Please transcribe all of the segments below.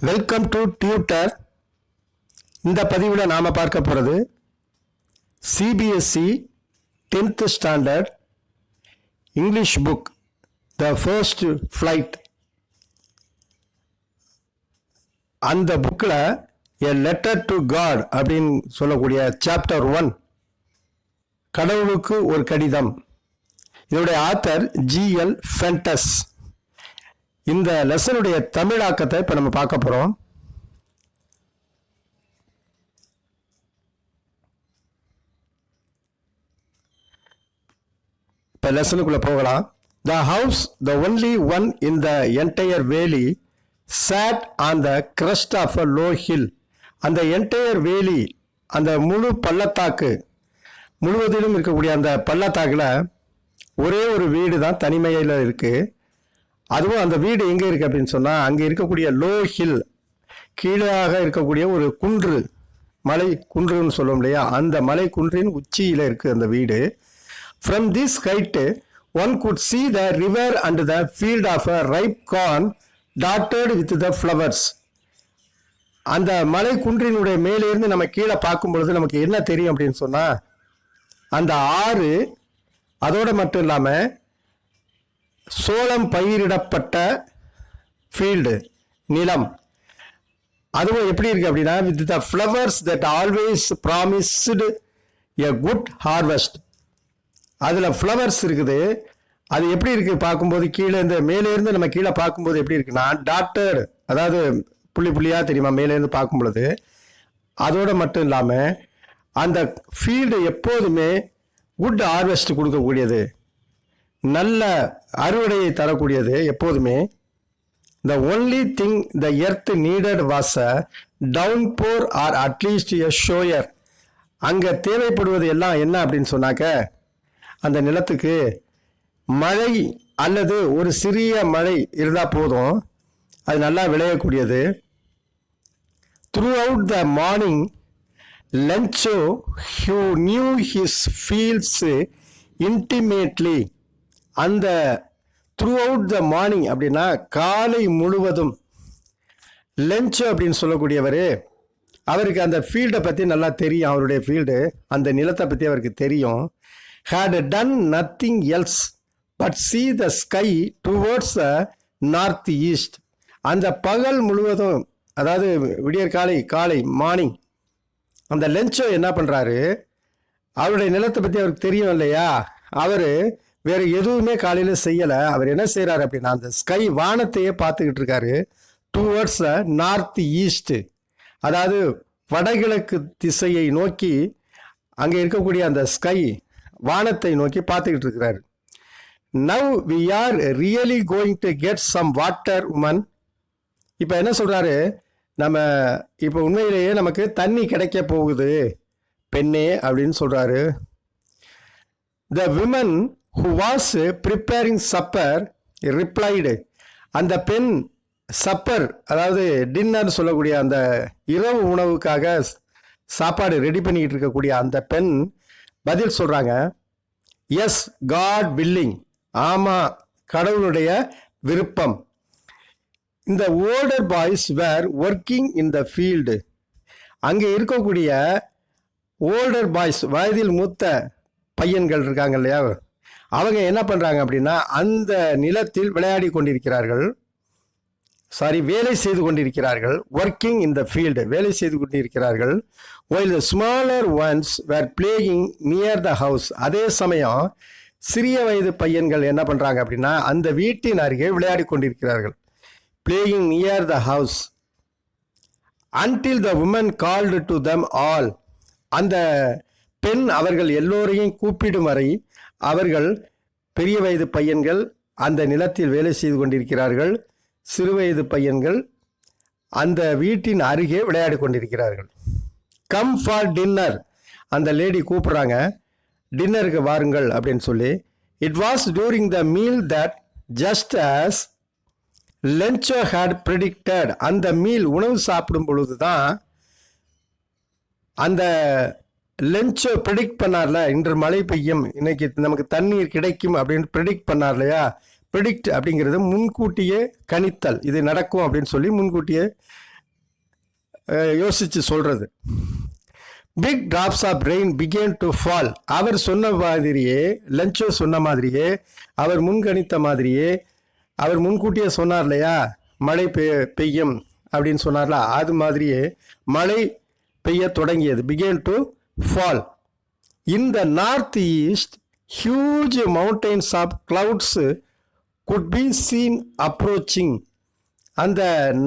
Welcome to tutor. இந்த பதிவில் நாம் பார்க்க போகிறது CBSE 10th standard English book the first flight. அந்த புக்கில் எ லெட்டர் டு காட் அப்படின்னு சொல்லக்கூடிய சாப்டர் 1, கடவுளுக்கு ஒரு கடிதம். இதனுடைய ஆத்தர் ஜிஎல் ஃபென்டஸ். இந்த லெசனுடைய தமிழாக்கத்தை இப்போ நம்ம பார்க்க போகிறோம். இப்போ லெசனுக்குள்ளே போகலாம். The house, the only one in the entire வேலி, sat on the crest of a low hill. அந்த என்டையர் வேலி, அந்த முழு பள்ளத்தாக்கு முழுவதிலும் இருக்கக்கூடிய அந்த பள்ளத்தாக்கில் ஒரே ஒரு வீடு தான் தனிமையில் இருக்குது. அதுவும் அந்த வீடு எங்கே இருக்குது அப்படின்னு சொன்னால், அங்கே இருக்கக்கூடிய லோ ஹில், கீழாக இருக்கக்கூடிய ஒரு குன்று, மலை குன்றுன்னு சொல்லுவோம் இல்லையா, அந்த மலை குன்றின் உச்சியில் இருக்குது அந்த வீடு. From this height one could see the river and the field of a ripe corn dotted with the flowers. அந்த மலை குன்றினுடைய மேலேருந்து நம்ம கீழே பார்க்கும் பொழுது நமக்கு என்ன தெரியும் அப்படின்னு சொன்னால், அந்த ஆறு, அதோடு மட்டும் இல்லாமல் சோளம் பயிரிடப்பட்ட ஃபீல்டு, நிலம், அதுவும் எப்படி இருக்குது அப்படின்னா, with the flowers that always promised a good harvest. அதில் ஃப்ளவர்ஸ் இருக்குது. அது எப்படி இருக்குது பார்க்கும்போது, கீழே இந்த மேலேருந்து நம்ம கீழே பார்க்கும்போது எப்படி இருக்குன்னா, டாட்டர், அதாவது புள்ளி புள்ளியாக தெரியுமா மேலேருந்து பார்க்கும் பொழுது. அதோடு மட்டும் இல்லாமல் அந்த ஃபீல்டு எப்போதுமே குட் ஹார்வெஸ்ட் கொடுக்கக்கூடியது, நல்ல அறுவடையை தரக்கூடியது எப்போதுமே. The only thing the earth needed was a டவுன்போர் or at least எ ஷோயர். அங்கே தேவைப்படுவது எல்லாம் என்ன அப்படின்னு சொன்னாக்க, அந்த நிலத்துக்கு மழை அல்லது ஒரு சிறிய மழை இருந்தால் போதும், அது நல்லா விளையக்கூடியது. Throughout the morning Lencho who knew his fields intimately. அந்த த்ரூ அவுட் த மார்னிங் அப்படின்னா காலை முழுவதும், லென்ச் அப்படின்னு சொல்லக்கூடியவர், அவருக்கு அந்த ஃபீல்டை பற்றி நல்லா தெரியும். அவருடைய ஃபீல்டு, அந்த நிலத்தை பற்றி அவருக்கு தெரியும். Had done nothing else but see the sky towards the north east. அந்த பகல் முழுவதும், அதாவது விடியற் காலை மார்னிங், அந்த லென்ச்சோ என்ன பண்ணுறாரு, அவருடைய நிலத்தை பற்றி அவருக்கு தெரியும் இல்லையா, அவர் வேறு எதுவுமே காலையில் செய்யலை. அவர் என்ன செய்கிறார் அப்படின்னா, அந்த ஸ்கை, வானத்தையே பார்த்துக்கிட்டு இருக்காரு. டுவர்ட்ஸ் நார்த் ஈஸ்ட், அதாவது வடகிழக்கு திசையை நோக்கி, அங்கே இருக்கக்கூடிய அந்த ஸ்கை, வானத்தை நோக்கி பார்த்துக்கிட்டு இருக்கிறாரு. Now we are really going to get some water woman. இப்போ என்ன சொல்கிறாரு, நம்ம இப்போ உண்மையிலேயே நமக்கு தண்ணி கிடைக்க போகுது பெண்ணே அப்படின்னு சொல்கிறாரு. The women who was preparing supper replied. அந்த பெண் சப்பர், அதாவது டின்னர் சொல்லக்கூடிய அந்த இரவு உணவுக்காக சாப்பாடு ரெடி பண்ணிக்கிட்டு இருக்கக்கூடிய அந்த பெண் பதில் சொல்கிறாங்க, எஸ் காட் வில்லிங். ஆமாம், கடவுளுடைய விருப்பம். இந்த older boys were working in the field. அங்கே இருக்கக்கூடிய ஓல்டர் பாய்ஸ், வயதில் மூத்த பையன்கள் இருக்காங்க இல்லையா, அவங்க என்ன பண்ணுறாங்க அப்படின்னா, அந்த நிலத்தில் விளையாடி கொண்டிருக்கிறார்கள், வேலை செய்து கொண்டிருக்கிறார்கள். ஒர்க்கிங் இன் த ஃபீல்டு, வேலை செய்து கொண்டிருக்கிறார்கள். while the smaller ones were playing near the house. அதே சமயம் சிறிய வயது பையன்கள் என்ன பண்ணுறாங்க அப்படின்னா, அந்த வீட்டின் அருகே விளையாடி கொண்டிருக்கிறார்கள். playing near the house until the woman called to them all. அந்த பெண் அவர்கள் எல்லோரையும் கூப்பிடும் வரை அவர்கள், பெரிய வயது பையன்கள் அந்த நிலத்தில் வேலை செய்து கொண்டிருக்கிறார்கள், சிறு வயது பையன்கள் அந்த வீட்டின் அருகே விளையாடி கொண்டிருக்கிறார்கள். Come for dinner. அந்த லேடி கூப்பிட்றாங்க, டின்னருக்கு வாருங்கள் அப்படின்னு சொல்லி. It was during the meal that just as Lencho had predicted. அந்த மீல், உணவு சாப்பிடும் பொழுது தான் அந்த லென்ச்சோ ப்ரெடிக்ட் பண்ணார்ல, இன்று மழை பெய்யும், இன்னைக்கு நமக்கு தண்ணீர் கிடைக்கும் அப்படின்னு ப்ரெடிக்ட் பண்ணார் இல்லையா. ப்ரெடிக்ட் அப்படிங்கிறது முன்கூட்டியே கணித்தல், இது நடக்கும் அப்படின்னு சொல்லி முன்கூட்டியே யோசித்து சொல்கிறது. Big drops of rain began to fall. அவர் சொன்ன மாதிரியே, லென்ச்சோ சொன்ன மாதிரியே, அவர் முன்கணித்த மாதிரியே, அவர் முன்கூட்டியே சொன்னார் இல்லையா, மழை பெய்யும் அப்படின்னு சொன்னார்ல, அது மாதிரியே மழை பெய்ய தொடங்கியது. Began to fall. In the north east huge mountains of clouds could be seen approaching. அந்த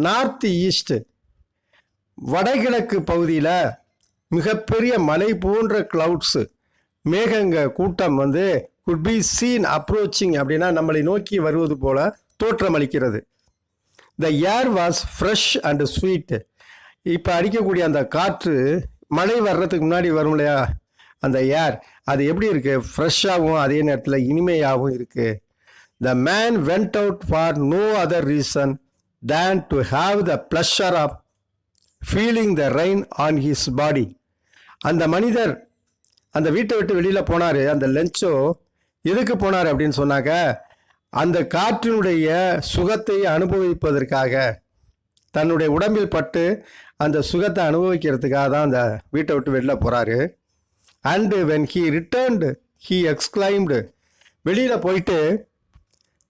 நார்த் ஈஸ்ட் வடகிழக்கு பகுதியில் மிகப்பெரிய மலை போன்ற கிளவுட்ஸு, மேகங்க கூட்டம் வந்து குட் பி சீன் அப்ரோச்சிங் அப்படின்னா நம்மளை நோக்கி வருவது போல தோற்றமளிக்கிறது. த ஏர் வாஸ் ஃப்ரெஷ் அண்ட் ஸ்வீட். இப்போ அடிக்கக்கூடிய அந்த காற்று மழை வர்றதுக்கு முன்னாடி வரும் இல்லையா, அந்த ஏர் அது எப்படி இருக்குது, ஃப்ரெஷ்ஷாகவும் அதே நேரத்தில் இனிமையாகவும் இருக்குது. The man went out for no other reason than to have the pleasure of feeling the rain on his body. அந்த மனிதர் அந்த வீட்டை விட்டு வெளியில் போனார். அந்த லென்ச்சோ எதுக்கு போனார் அப்படின்னு சொன்னாக்க, அந்த காற்றினுடைய சுகத்தை அனுபவிப்பதற்காக, தன்னுடைய உடம்பில் பட்டு அந்த சுகத்தை அனுபவிக்கிறதுக்காக தான் அந்த வீட்டை விட்டு வெளியில் போகிறாரு. And when he returned he exclaimed. வெளியில் போயிட்டு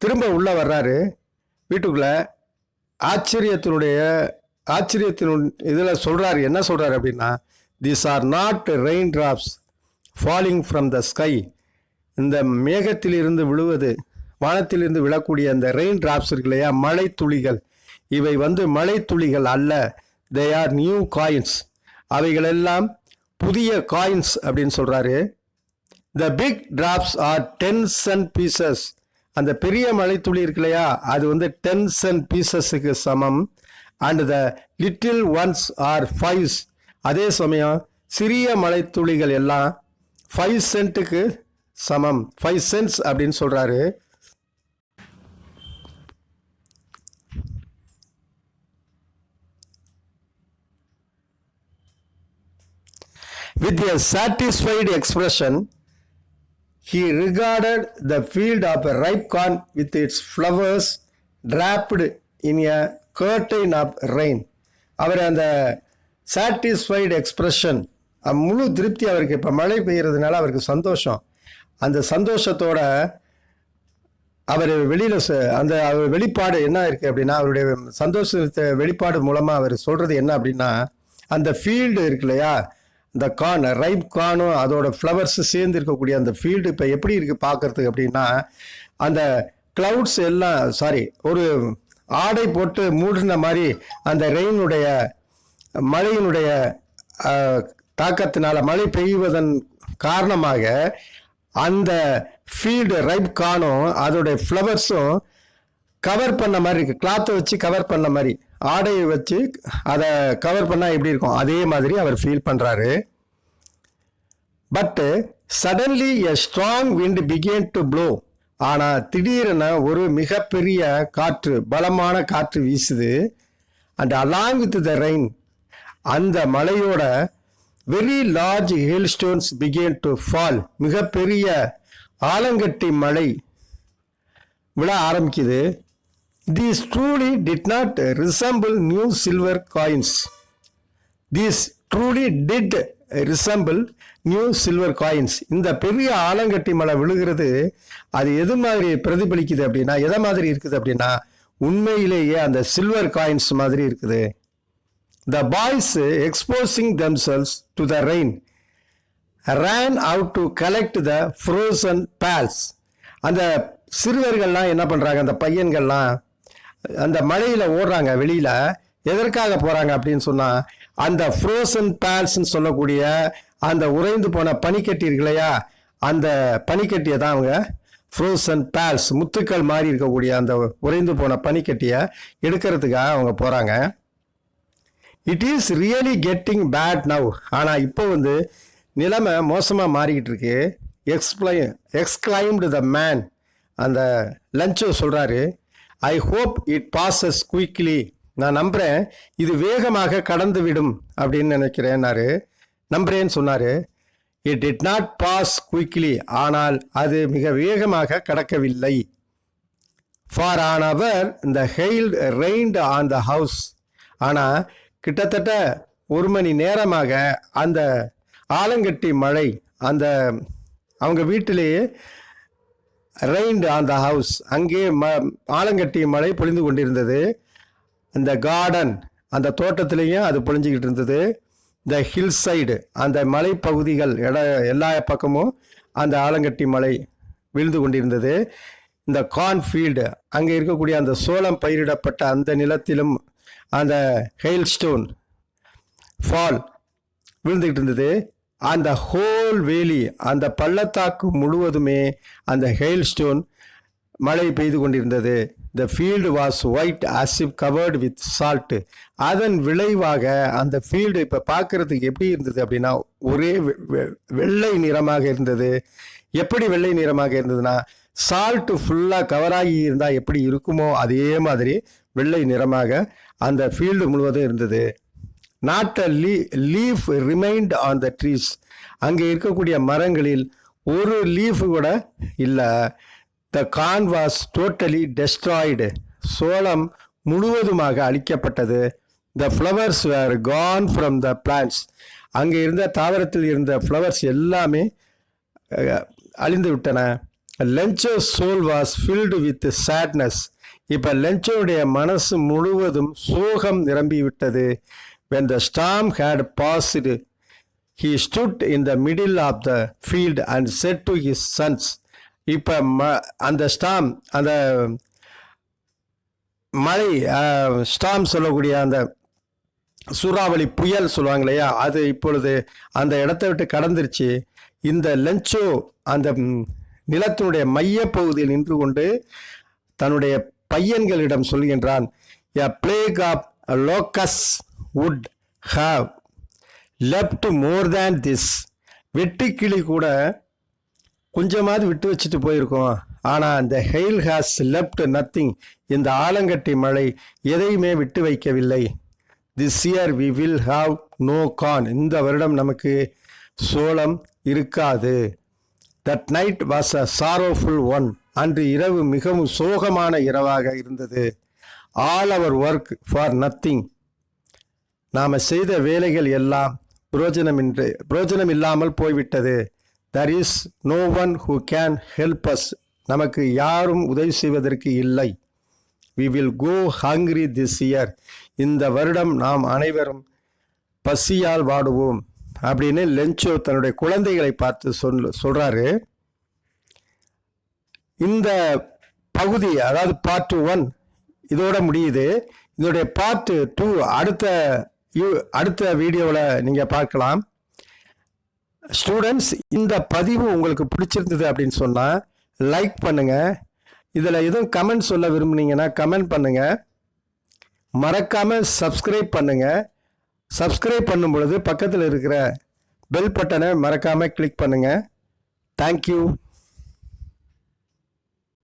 திரும்ப உள்ளே வர்றாரு வீட்டுக்குள்ளே. ஆச்சரியத்தின் இதில் சொல்கிறாரு, என்ன சொல்கிறாரு அப்படின்னா, these are not raindrops falling from the sky. இந்த மேகத்திலிருந்து விழுவது, வானத்திலிருந்து விழக்கூடிய அந்த ரெயின் டிராப்ஸ் இருக்கு இல்லையா, மழை துளிகள், இவை வந்து மழை துளிகள் அல்ல. They are new coins. அவைகளெல்லாம் புதிய காயின்ஸ் அப்படின்னு சொல்கிறாரு. The big drops are 10 cent pieces. அந்த பெரிய மழை துளி இருக்கு இல்லையா, அது வந்து 10 cent pieces-க்கு சமம். And the little ones are 5. அதே சமயம் சிறிய மழை துளிகள் எல்லாம் 5 cent-க்கு சமம். 5 cents அப்படின்னு சொல்கிறாரு. With a satisfied expression, he regarded the field of ripe corn with its flowers draped in a curtain of rain. அவர் அந்த சாட்டிஸ்ஃபைடு எக்ஸ்பிரஷன், முழு திருப்தி அவருக்கு. இப்போ மழை பெய்கிறதுனால அவருக்கு சந்தோஷம். அந்த சந்தோஷத்தோட அவர் வெளியில் அந்த வெளிப்பாடு என்ன இருக்குது அப்படின்னா, அவருடைய சந்தோஷத்தை வெளிப்பாடு மூலமாக அவர் சொல்கிறது என்ன அப்படின்னா, அந்த ஃபீல்டு இருக்கு இல்லையா, இந்த கார்ன், ரைப் கார்னும் அதோட ஃப்ளவர்ஸு சேர்ந்து இருக்கக்கூடிய அந்த ஃபீல்டு இப்போ எப்படி இருக்குது பார்க்குறதுக்கு அப்படின்னா, அந்த க்ளவுட்ஸ் எல்லாம் ஒரு ஆடை போட்டு மூடின மாதிரி அந்த ரெயினுடைய மழையினுடைய தாக்கத்தினால, மழை பெய்வதன் காரணமாக அந்த ஃபீல்டு ரைப் கார்னும் அதோடைய ஃப்ளவர்ஸும் கவர் பண்ண மாதிரி இருக்குது. கிளாத்தை வச்சு கவர் பண்ண மாதிரி, ஆடையை வச்சு அதை கவர் பண்ணால் எப்படி இருக்கும் அதே மாதிரி அவர் ஃபீல் பண்ணுறாரு. But suddenly a strong wind began to blow. ஆனால் திடீரென ஒரு மிகப்பெரிய காற்று, பலமான காற்று வீசுது. And along with the rain, அந்த மலையோட very large hailstones began to fall. மிகப்பெரிய ஆலங்கட்டி மழை விழ ஆரம்பிக்குது. These truly did not resemble new silver coins. These truly did resemble new silver coins. இந்த பெரிய ஆலங்கட்டி மழை விழுகிறது, அது எது மாதிரி பிரதிபலிக்குது அப்படின்னா, எதை மாதிரி இருக்குது அப்படின்னா, உண்மையிலேயே அந்த சில்வர் காயின்ஸ் மாதிரி இருக்குது. The boys exposing themselves to the rain ran out to collect the frozen pals. அந்த சிறுவர்கள்லாம் என்ன பண்ணுறாங்க, அந்த பையன்கள்லாம் அந்த மழையில் ஓடுறாங்க வெளியில். எதற்காக போகிறாங்க அப்படின்னு சொன்னால், அந்த ஃப்ரோசன் பேல்ஸ்ன்னு சொல்லக்கூடிய அந்த உறைந்து போன பனிக்கட்டி இருக்கு இல்லையா, அந்த பனிக்கட்டியை தான் அவங்க ஃப்ரோசன் பேல்ஸ், முத்துக்கள் மாதிரி இருக்கக்கூடிய அந்த உறைந்து போன பனிக்கட்டியை எடுக்கிறதுக்காக அவங்க போகிறாங்க. It is really getting bad now. ஆனால் இப்போ வந்து நிலைமை மோசமாக மாறிக்கிட்டு இருக்கு. Exclaimed the man. அந்த லென்ச்சோ சொல்கிறாரு, I hope it passes quickly. நான் நம்புகிறேன் இது வேகமாக கடந்து விடும் அப்படின்னு நினைக்கிறேன்னாரு. நம்புறேன்னு சொன்னார். It did not pass quickly. ஆனால் அது மிக வேகமாக கடக்கவில்லை. ஃபார் ஆன் அவர் இந்த hail rained on the house. ஆனால் கிட்டத்தட்ட 1 மணி நேரமாக அந்த ஆலங்கட்டி மழை அந்த அவங்க வீட்டிலேயே ரெயின்ட் ஆன் த ஹவுஸ், அங்கே ஆலங்கட்டி மழை பொழிந்து கொண்டிருந்தது. அந்த கார்டன் அந்த தோட்டத்திலையும் அது பொழிஞ்சிக்கிட்டு இருந்தது. இந்த ஹில் சைடு அந்த மலைப்பகுதிகள் எல்லா பக்கமும் அந்த ஆலங்கட்டி மலை விழுந்து கொண்டிருந்தது. இந்த கார்ன்ஃபீல்டு அங்கே இருக்கக்கூடிய அந்த சோளம் பயிரிடப்பட்ட அந்த நிலத்திலும் அந்த ஹெயில்ஸ்டோன் ஃபால் விழுந்துக்கிட்டு இருந்தது. அந்த ஹோல் வேலி அந்த பள்ளத்தாக்கு முழுவதுமே அந்த ஹெயில்ஸ்டோன் மழை பெய்து கொண்டிருந்தது. The field was white as if covered with salt. அதன் விளைவாக அந்த ஃபீல்டு இப்போ பார்க்குறதுக்கு எப்படி இருந்தது அப்படின்னா ஒரே வெள்ளை நிறமாக இருந்தது. எப்படி வெள்ளை நிறமாக இருந்ததுன்னா சால்ட்டு ஃபுல்லாக கவராகி இருந்தால் எப்படி இருக்குமோ அதே மாதிரி வெள்ளை நிறமாக அந்த ஃபீல்டு முழுவதும் இருந்தது. Not a leaf remained on the trees. அங்கே இருக்கக்கூடிய மரங்களில் ஒரு லீஃப் கூட இல்லை. The corn was totally destroyed. சோளம் முழுவதுமாக அழிக்கப்பட்டது. The flowers were gone from the plants. அங்கே இருந்த தாவரத்தில் இருந்த ஃப்ளவர்ஸ் எல்லாமே அழிந்து விட்டன. Lencho soul was filled with sadness. இப்போ லென்சோடைய மனசு முழுவதும் சோகம் நிரம்பி விட்டது. when the storm had passed, he stood in the middle of the field and said to his sons. இப்போ அந்த ஸ்டாம் அந்த மழை ஸ்டாம் சொல்லக்கூடிய அந்த சூறாவளி புயல் சொல்லுவாங்க இல்லையா, அது இப்பொழுது அந்த இடத்த விட்டு கடந்துருச்சு. இந்த லென்சோ அந்த நிலத்தினுடைய மையப்பகுதியில் நின்று கொண்டு தன்னுடைய பையன்களிடம் சொல்கின்றான், a plague of locusts would have left more than this. வெட்டுக்கிளி கூட கொஞ்சமாவது விட்டு வச்சுட்டு போயிருக்கோம், ஆனால் அந்த ஹெயில் ஹாஸ் லெஃப்ட் நத்திங். இந்த ஆலங்கட்டி மழை எதையுமே விட்டு வைக்கவில்லை. This year we will have no corn. இந்த வருடம் நமக்கு சோளம் இருக்காது. That night was a sorrowful one. அன்று இரவு மிகவும் சோகமான இரவாக இருந்தது. All our work for nothing. நாம் செய்த வேலைகள் எல்லாம் புரோஜனம் இல்லாமல் போய்விட்டது. there is no one who can help us. நமக்கு யாரும் உதவி செய்வதற்கு இல்லை. we will go hungry this year. இந்த வருடம் நாம் அனைவரும் பசியால் வாடுவோம் அப்படின்னு லென்சோ தன்னுடைய குழந்தைகளை பார்த்து சொல்றாரு. இந்த பகுதி அதாவது பார்ட் 1 இதோட முடியுது. இதோடைய பார்ட் 2 அடுத்த வீடியோவில் நீங்கள் பார்க்கலாம். ஸ்டூடெண்ட்ஸ், இந்த பதிவு உங்களுக்கு பிடிச்சிருந்தது அப்படின்னு சொன்னால் லைக் பண்ணுங்கள். இதில் எதுவும் கமெண்ட் சொல்ல விரும்புனீங்கன்னா கமெண்ட் பண்ணுங்கள். மறக்காமல் சப்ஸ்கிரைப் பண்ணுங்கள். சப்ஸ்கிரைப் பண்ணும் பொழுது பக்கத்தில் இருக்கிற பெல் பட்டனை மறக்காமல் கிளிக் பண்ணுங்கள். தேங்க்யூ.